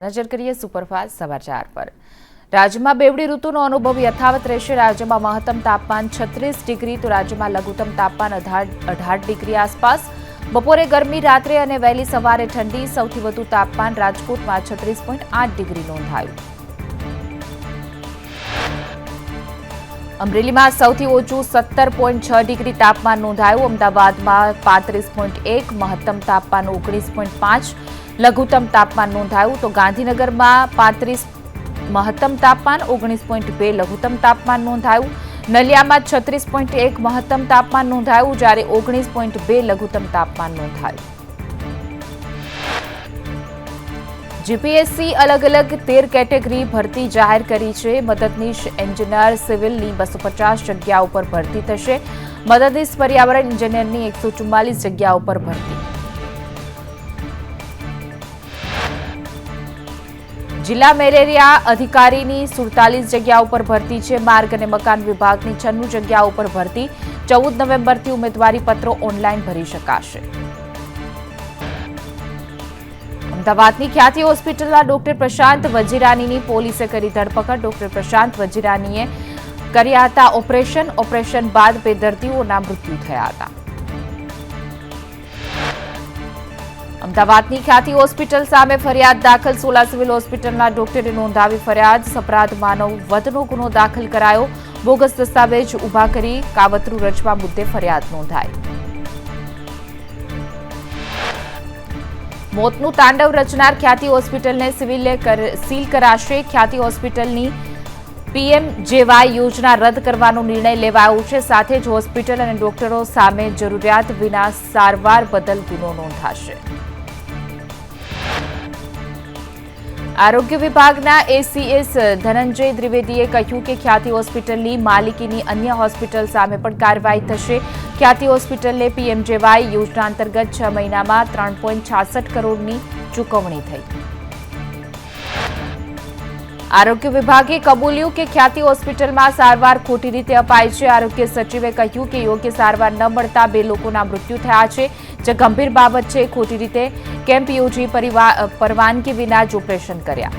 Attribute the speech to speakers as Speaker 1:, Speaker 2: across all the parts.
Speaker 1: નજર કરીએ સુપરફાસ્ટ સમાચાર પર। રાજ્યમાં બેવડી ઋતુનો અનુભવ યથાવત રહેશે। રાજ્યમાં મહત્તમ તાપમાન 36 ડિગ્રી તો રાજ્યમાં લઘુત્તમ તાપમાન 18 ડિગ્રી આસપાસ। બપોરે ગરમી, રાત્રે અને વહેલી સવારે ઠંડી। સૌથી વધુ તાપમાન રાજકોટમાં 36.8 ડિગ્રી નોંધાયું। અમરેલીમાં સૌથી ઓછું 17.6 ડિગ્રી તાપમાન નોંધાયું। અમદાવાદમાં 35.1, મહત્તમ તાપમાન 19.5, લઘુત્તમ તાપમાન નોંધાયું। તો ગાંધીનગરમાં 35, મહત્તમ તાપમાન 19.2, લઘુત્તમ તાપમાન નોંધાયું। નલિયામાં 36.1 મહત્તમ તાપમાન નોંધાયું, જ્યારે 19.2 લઘુત્તમ તાપમાન નોંધાયું। જીપીએસસી અલગ અલગ 13 કેટેગરી ભરતી જાહેર કરી છે। મદદનીશ એન્જિનિયર સિવિલની 250 જગ્યાઓ પર ભરતી થશે। મદદનીશ પર્યાવરણ એન્જિનિયરની 144 જગ્યાઓ પર ભરતી। જિલ્લા મેલેરિયા અધિકારીની 47 જગ્યાઓ પર ભરતી છે। માર્ગ અને મકાન વિભાગની 96 જગ્યાઓ પર ભરતી। 14 નવેમ્બરથી ઉમેદવારી પત્રો ઓનલાઈન ભરી શકાશે। અમદાવાદની ખ્યાતિ હોસ્પિટલના ડોક્ટર પ્રશાંત વજીરાનીની પોલીસે કરી ધરપકડ। ડોક્ટર પ્રશાંત વજીરાનીએ કર્યા હતા ઓપરેશન બાદ 2 દર્દીઓના મૃત્યુ થયા હતા। અમદાવાદની ખ્યાતિ હોસ્પિટલ સામે ફરિયાદ દાખલ। સોલા સિવિલ હોસ્પિટલના ડોક્ટરે નોંધાવી ફરિયાદ। સપરાધ માનવ વધનો ગુનો દાખલ કરાયો। બોગસ દસ્તાવેજ ઉભા કરી કાવતરું રચવા મુદ્દે ફરિયાદ નોંધાઈ। મોતનું તાંડવ રચનાર ખ્યાતિ હોસ્પિટલને સિવિલે સીલ કરાશે। ખ્યાતિ હોસ્પિટલની પીએમજેવાય યોજના રદ કરવાનો નિર્ણય લેવાયો છે। સાથે જ હોસ્પિટલ અને ડોક્ટરો સામે જરૂરિયાત વિના સારવાર બદલ ગુનો નોંધાશે। આરોગ્ય વિભાગના એસીએસ ધનંજય દ્વિવેદીએ કહ્યું કે ખ્યાતિ હોસ્પિટલની માલિકીની અન્ય હોસ્પિટલ સામે પણ કાર્યવાહી થશે। ખ્યાતિ હોસ્પિટલને પીએમજેવાય યોજના અંતર્ગત 6 મહિનામાં 3.66 કરોડની ચૂકવણી થઈ। આરોગ્ય વિભાગે કબૂલ્યું કે ખ્યાતિ હોસ્પિટલમાં સારવાર ખોટી રીતે અપાઈ છે। આરોગ્ય સચિવે કહ્યું કે યોગ્ય સારવાર ન મળતા 2 લોકોના મૃત્યુ થયા છે, જે ગંભીર બાબત છે। ખોટી રીતે કેમ્પ યોજી પરવાનગી વિના જ ઓપરેશન કર્યા।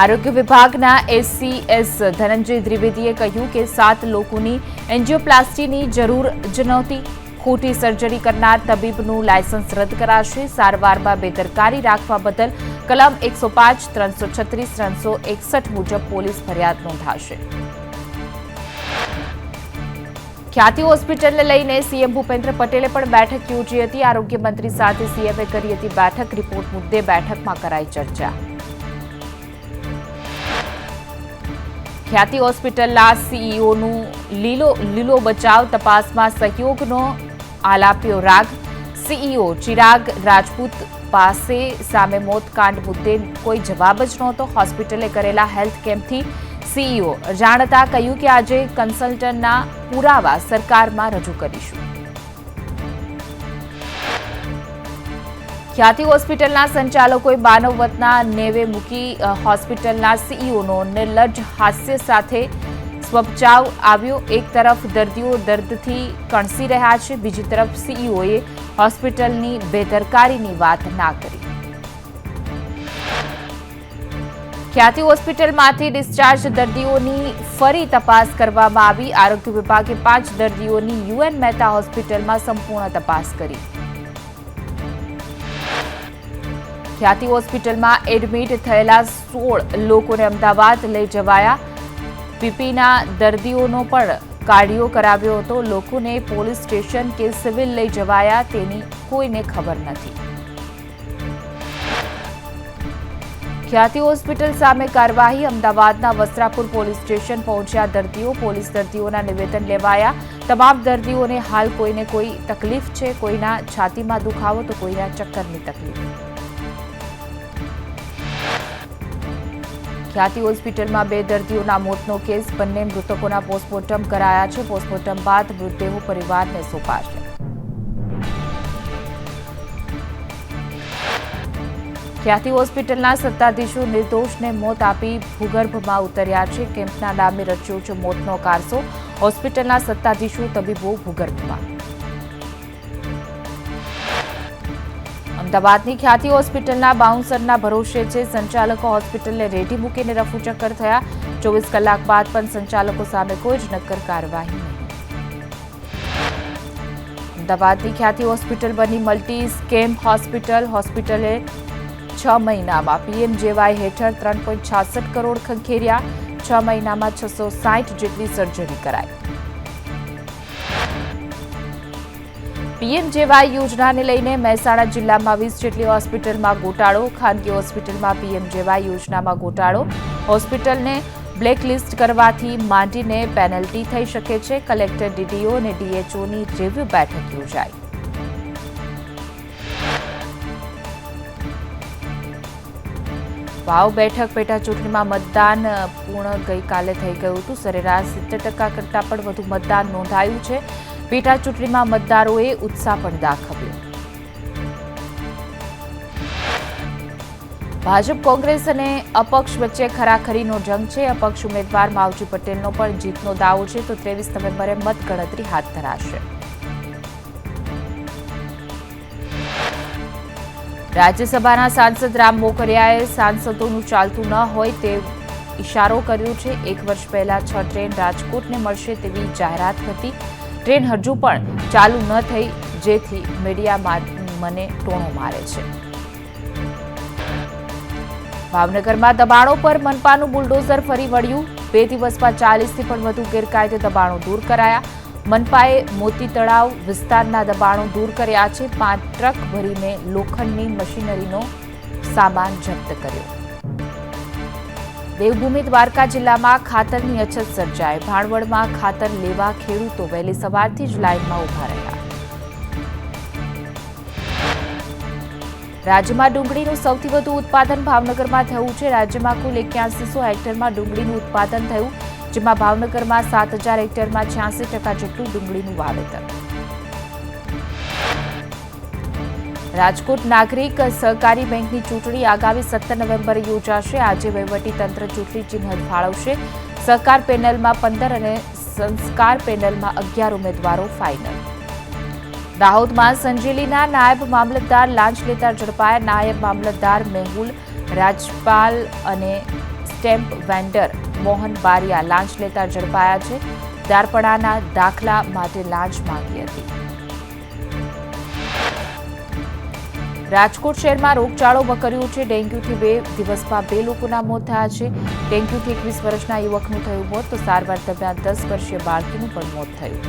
Speaker 1: આરોગ્ય વિભાગના એસીએસ ધનંજય દ્વિવેદીએ કહ્યું કે 7 લોકોની એન્જિયોપ્લાસ્ટીની જરૂર જ નહોતી। ખોટી સર્જરી કરનાર તબીબનું લાયસન્સ રદ કરાશે। સારવારમાં બેદરકારી રાખવા બદલ કલમ 105, 336, 361 મુજબ પોલીસ ફરિયાદ નોંધાશે। ખ્યાતિ હોસ્પિટલને લઈને સીએમ ભૂપેન્દ્ર પટેલે પણ બેઠક યોજી હતી। આરોગ્ય મંત્રી સાથે સીએમએ કરી હતી બેઠક। રિપોર્ટ મુદ્દે બેઠકમાં કરાઈ ચર્ચા। ખ્યાતિ હોસ્પિટલના સીઈઓનું લીલો બચાવ, તપાસમાં સહયોગનો આલાપ્યો રાગ। સીઈઓ ચિરાગ રાજપૂત પાસે સામે મોતકાંડ મુદ્દે કોઈ જવાબ જ નહોતો। હોસ્પિટલે કરેલા હેલ્થ કેમ્પથી સીઈઓ જાણતા કહ્યું કે આજે કન્સલ્ટન્ટના પુરાવા સરકારમાં રજૂ કરીશું। ખ્યાતિ હોસ્પિટલના સંચાલકોએ માનવવતના નેવે મૂકી હોસ્પિટલના સીઈઓનો નિર્લજ્જ હાસ્ય સાથે સ્વબચાવ આવ્યો। એક તરફ દર્દીઓ દર્દથી કણસી રહ્યા છે, બીજી તરફ સીઈઓએ હોસ્પિટલની બેદરકારીની વાત ના કરી। ખ્યાતિ હોસ્પિટલમાંથી ડિસ્ચાર્જ દર્દીઓની ફરી તપાસ કરવામાં આવી। આરોગ્ય વિભાગે 5 દર્દીઓની યુએન મહેતા હોસ્પિટલમાં સંપૂર્ણ તપાસ કરી। ખ્યાતિ હોસ્પિટલમાં એડમિટ થયેલા 16 લોકોને અમદાવાદ લઈ જવાયા। પીપીના દર્દીઓનો પણ કાર્ડિયો કરાવ્યો હતો। લોકોને પોલીસ સ્ટેશન કે સિવિલ લઈ જવાયા તેની કોઈને ખબર નથી। ખ્યાતિ હોસ્પિટલ સામે કાર્યવાહી। અમદાવાદના વસ્ત્રાપુર પોલીસ સ્ટેશન પહોંચ્યા દર્દીઓ। પોલીસ દર્દીઓના નિવેદન લેવાયા। તમામ દર્દીઓને હાલ કોઈને કોઈ તકલીફ છે। કોઈના છાતીમાં દુખાવો તો કોઈના ચક્કરની તકલીફ। ખ્યાતિ હોસ્પિટલમાં 2 દર્દીઓના મોતનો કેસ। બંને મૃતકોના પોસ્ટમોર્ટમ કરાયા છે। પોસ્ટમોર્ટમ બાદ મૃતદેહો પરિવારને સોંપાશે। ખ્યાતિ હોસ્પિટલના સત્તાધીશો નિર્દોષને મોત આપી ભૂગર્ભમાં ઉતર્યા છે। કેમ્પના નામે રચ્યો છે મોતનો કારસો। હોસ્પિટલના સત્તાધીશો તબીબો ભૂગર્ભમાં। અમદાવાદની ખ્યાતિ હોસ્પિટલના બાઉન્સરના ભરોસે છે. સંચાલકો હોસ્પિટલને રેઢી મૂકીને રફુચક્કર થયા. 24 કલાક બાદ પણ સંચાલકો સામે કોઈ જ નક્કર કાર્યવાહી નહીં. અમદાવાદની ખ્યાતિ હોસ્પિટલ બની મલ્ટી સ્કેમ હોસ્પિટલ. હોસ્પિટલે 6 મહિનામાં પીએમજેવાય હેઠળ 3.66 કરોડ ખંખેર્યા. 6 મહિનામાં 660 જેટલી સર્જરી કરાઈ. પીએમજેવાય યોજનાને લઈને મહેસાણા જિલ્લામાં 20 જેટલી હોસ્પિટલમાં ગોટાળો. ખાનગી હોસ્પિટલમાં પીએમજેવાય યોજનામાં ગોટાળો. હોસ્પિટલને બ્લેકલિસ્ટ કરવાથી માંડીને પેનલ્ટી થઈ શકે છે. કલેક્ટર, ડીડીઓ અને ડીએચઓની રિવ્યુ બેઠક યોજાઈ. વાવ બેઠક પેટા ચૂંટણીમાં મતદાન પૂર્ણ ગઈકાલે થઈ ગયું હતું. સરેરાશ 70% કરતાં પણ વધુ મતદાન નોંધાયું છે. પેટા ચૂંટણીમાં મતદારોએ ઉત્સાહ પણ દાખવ્યો. ભાજપ, કોંગ્રેસ અને અપક્ષ વચ્ચે ખરાખરીનો જંગ છે. અપક્ષ ઉમેદવાર માવજી પટેલનો પણ જીતનો દાવો છે. તો 23 નવેમ્બરે મતગણતરી હાથ ધરાશે. રાજ્યસભાના સાંસદ રામ મોકરિયાએ સાંસદોનું ચાલતું ન હોય તે ઇશારો કર્યો છે. 1 વર્ષ પહેલા 6 ટ્રેન રાજકોટને મળશે તેવી જાહેરાત હતી. ટ્રેન હજુ પણ ચાલુ ન થઈ, જેથી મીડિયા મને ટોણો મારે છે. ભાવનગરમાં દબાણો પર મનપાનું બુલડોઝર ફરી વળ્યું. 2 દિવસમાં 40થી પણ વધુ ગેરકાયદે દબાણો દૂર કરાયા. મનપાએ મોતી તળાવ વિસ્તારના દબાણો દૂર કર્યા છે. 5 ટ્રક ભરીને લોખંડની મશીનરીનો સામાન જપ્ત કર્યો. દેવભૂમિ દ્વારકા જિલ્લામાં ખાતરની અછત સર્જાઈ. ભાણવડમાં ખાતર લેવા ખેડૂતો વહેલી સવારથી જ લાઇનમાં ઉભા રહ્યા. રાજ્યમાં ડુંગળીનું સૌથી વધુ ઉત્પાદન ભાવનગરમાં થયું છે. રાજ્યમાં કુલ 8100 હેક્ટરમાં ડુંગળીનું ઉત્પાદન થયું, જેમાં ભાવનગરમાં 7000 હેક્ટરમાં 86% જેટલું ડુંગળીનું વાવેતર. રાજકોટ નાગરિક સહકારી બેંકની ચૂંટણી આગામી 17 નવેમ્બરે યોજાશે. આજે વહીવટીતંત્ર ચૂંટણી ચિહ્ન ફાળવશે. સહકાર પેનલમાં 15 અને સંસ્કાર પેનલમાં 11 ઉમેદવારો ફાઇનલ. દાહોદમાં સંજેલીના નાયબ મામલતદાર લાંચ લેતા ઝડપાયા. નાયબ મામલતદાર મેહુલ રાજપાલ અને સ્ટેમ્પ વેન્ડર મોહન બારિયા લાંચ લેતા ઝડપાયા છે. દારપણાના દાખલા માટે લાંચ માંગી હતી. રાજકોટ શહેરમાં રોગચાળો વકર્યો છે. ડેન્ગ્યુથી 2 દિવસમાં 2 લોકોના મોત થયા છે. ડેન્ગ્યુથી 21 વર્ષના યુવકનું થયું મોત, તો સારવાર દરમિયાન 10 વર્ષીય બાળકીનું પણ મોત થયું.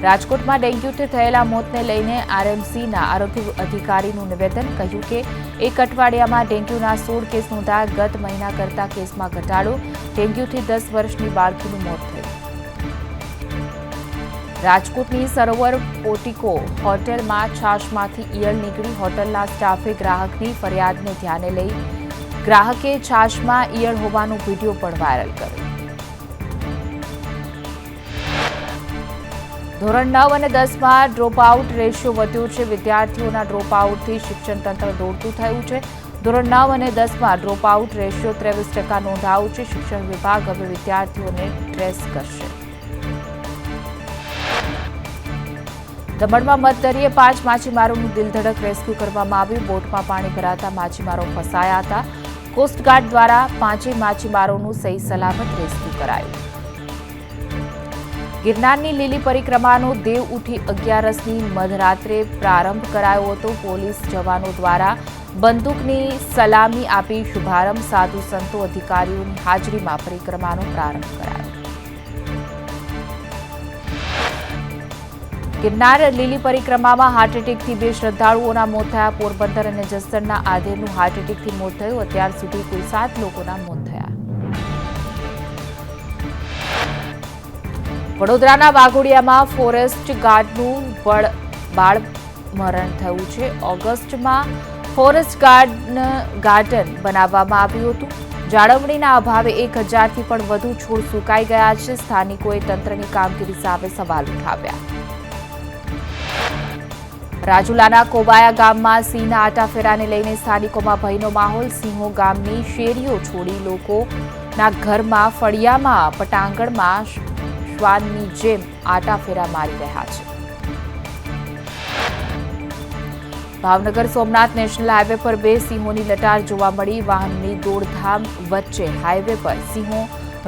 Speaker 1: રાજકોટમાં ડેન્ગ્યુથી થયેલા મોતને લઈને આરએમસીના આરોગ્ય અધિકારીનું નિવેદન. કહ્યું કે 1 અઠવાડિયામાં ડેન્ગ્યુના 16 કેસ નોંધાયા. ગત મહિના કરતા કેસમાં ઘટાડો. ડેન્ગ્યુથી 10 વર્ષની બાળકીનું મોત થયું. રાજકોટની સરોવર પોર્ટિકો હોટેલમાં છાશમાંથી ઈયળ નીકળી. હોટલના સ્ટાફે ગ્રાહકની ફરિયાદને ધ્યાને લઈ ગ્રાહકે છાશમાં ઈયળ હોવાનો વિડીયો પણ વાયરલ કર્યો. ધોરણ 9 અને 10માં ડ્રોપઆઉટ રેશિયો વધ્યો છે. વિદ્યાર્થીઓના ડ્રોપઆઉટથી શિક્ષણ તંત્ર દોડતું થયું છે. ધોરણ 9 અને 10માં ડ્રોપઆઉટ રેશિયો 23% નોંધાયો છે. શિક્ષણ વિભાગ હવે વિદ્યાર્થીઓને ટ્રેસ કરશે. દમણમાં મધદરિયે 5 માછીમારોનું દિલધડક રેસ્ક્યુ કરવામાં આવ્યું. બોટમાં પાણી ભરાતા માછીમારો ફસાયા હતા. કોસ્ટગાર્ડ દ્વારા 5 માછીમારોનું સહી સલામત રેસ્ક્યુ કરાયું. ગિરનારની લીલી પરિક્રમાનો દેવ ઉઠી 11ની મધરાત્રે પ્રારંભ કરાયો હતો. પોલીસ જવાનો દ્વારા બંદૂકની સલામી આપી શુભારંભ. સાધુ સંતો અધિકારીઓની હાજરીમાં પરિક્રમાનો પ્રારંભ કરાયો. ગિરનાર લીલી પરિક્રમામાં હાર્ટ એટેકથી 2 શ્રદ્ધાળુઓના મોત થયા. પોરબંદર અને જસદણના આધેડનું હાર્ટ એટેકથી મોત થયું. અત્યાર સુધી કુલ 7 લોકોના મોત થયા. વડોદરાના વાઘોડિયામાં ફોરેસ્ટ ગાર્ડનું બાળ મરણ થયું છે. ઓગસ્ટમાં ફોરેસ્ટ ગાર્ડન બનાવવામાં આવ્યું હતું. જાળવણીના અભાવે 1000થી પણ વધુ છોડ સુકાઈ ગયા છે. સ્થાનિકોએ તંત્રની કામગીરી સામે સવાલ ઉઠાવ્યા. રાજુલાના કોબાયા ગામમાં સિંહના આટાફેરાને લઈને સ્થાનિકોમાં ભયનો માહોલ. સિંહો ગામની શેરીઓ છોડી લોકોના ઘરમાં, ફળિયામાં, પટાંગણમાં શ્વાનની જેમ આટાફેરા મારી રહ્યા છે. ભાવનગર સોમનાથ નેશનલ હાઈવે પર બે સિંહોની લટાર જોવા મળી. વાહનની દોડધામ વચ્ચે હાઈવે પર સિંહો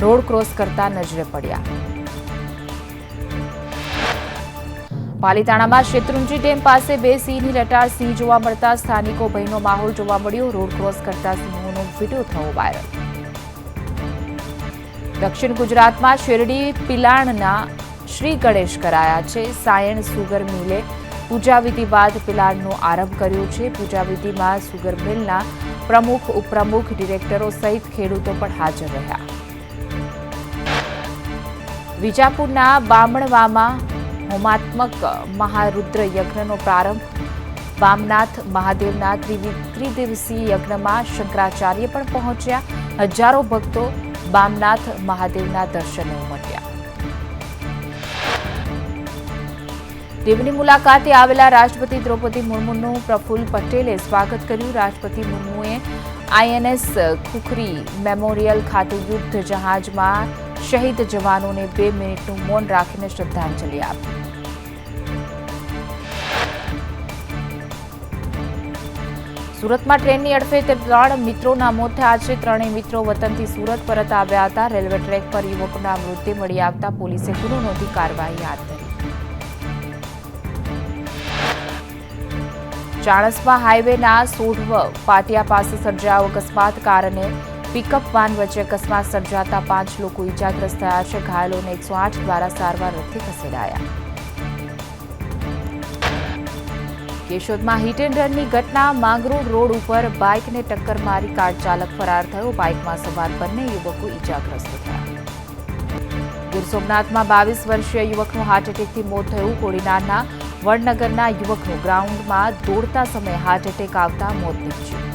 Speaker 1: રોડ ક્રોસ કરતા નજરે પડ્યા. પાલીતાણામાં શેત્રુંજી ડેમ પાસે બે સિંહની લટાર. સિંહ જોવા મળતા સ્થાનિકો ભયનો માહોલ જોવા મળ્યો. રોડ ક્રોસ કરતા સિંહોનો વિડીયો થયો વાયરલ. દક્ષિણ ગુજરાતમાં શેરડી પિલાણના શ્રી ગણેશ કરાયા છે. સાયણ સુગર મિલે પૂજાવિધિ બાદ પિલાણનો આરંભ કર્યો છે. પૂજાવિધિમાં સુગર મિલના પ્રમુખ, ઉપપ્રમુખ, ડિરેક્ટરો સહિત ખેડૂતો પણ હાજર રહ્યા. વિજાપુરના બામણવામાં હોમાત્મક મહારુદ્ર યજ્ઞનો પ્રારંભ. વામનાથ મહાદેવના ત્રિદિવસીય યજ્ઞમાં શંકરાચાર્ય પણ પહોંચ્યા. હજારો ભક્તો વામનાથ મહાદેવના દર્શને ઉમટ્યા. દીવની મુલાકાતે આવેલા રાષ્ટ્રપતિ દ્રૌપદી મુર્મુનું પ્રફુલ્લ પટેલે સ્વાગત કર્યું. રાષ્ટ્રપતિ મુર્મુએ આઈએનએસ ખુખરી મેમોરિયલ ખાતે યુદ્ધ જહાજમાં શહીદ જવાનોને 2 મિનિટનું મૌન રાખીને શ્રદ્ધાંજલિ આપી. સુરતમાં ટ્રેનની અડફેટે 3 મિત્રોના મોત થયા છે. ત્રણેય મિત્રો વતનથી સુરત પરત આવ્યા હતા. રેલવે ટ્રેક પર યુવકોના મૃતદેહ મળી આવતા પોલીસે ગુનો નોંધી કાર્યવાહી હાથ ધરી. ચાણસ્મા હાઈવેના સોઢવ પાટિયા પાસે સર્જાયો અકસ્માત. કાર અને પિકઅપ વાન વચ્ચે અકસ્માત સર્જાતા 5 લોકો ઇજાગ્રસ્ત થયા છે. ઘાયલોને 108 દ્વારા સારવાર અર્થે ખસેડાયા. કેશોદમાં હિટ એન્ડ રનની ઘટના. માંગરોળ રોડ ઉપર બાઇકને ટક્કર મારી કાર ચાલક ફરાર થયો. બાઇકમાં સવાર બંને યુવકો ઇજાગ્રસ્ત થયા. ગીર સોમનાથમાં 22 વર્ષીય યુવકનું હાર્ટ એટેકથી મોત થયું. કોડીનારના વડનગરના યુવકનું ગ્રાઉન્ડમાં દોડતા સમયે હાર્ટ એટેક આવતા મોત નીપજ્યું.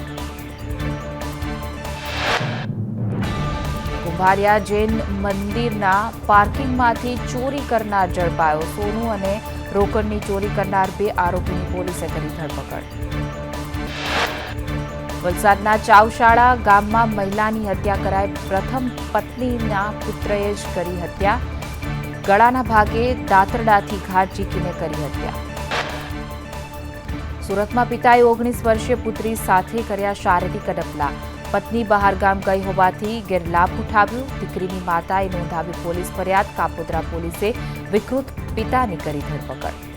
Speaker 1: કુંભારિયા જૈન મંદિરના પાર્કિંગમાંથી ચોરી કરનાર ઝડપાયો. સોનું અને રોકડની ચોરી કરનાર 2 આરોપીની પોલીસે કરી ધરપકડ. વલસાડના ચાવશાળા ગામમાં મહિલાની હત્યા કરાઈ. પ્રથમ પત્નીના પુત્રએ જ કરી હત્યા. ગળાના ભાગે દાંતરડાથી ઘા ચીકીને કરી હત્યા. સુરતમાં પિતાએ 19 વર્ષીય પુત્રી સાથે કર્યા શારીરિક અડપલા. પત્ની બહાર ગામ ગઈ હોવાથી ગેરલાભ ઉઠાવ્યો. દીકરીની માતાએ નોંધાવી પોલીસ ફરિયાદ. કાપોદ્રા પોલીસે વિકૃત પિતાની કરી ધરપકડ.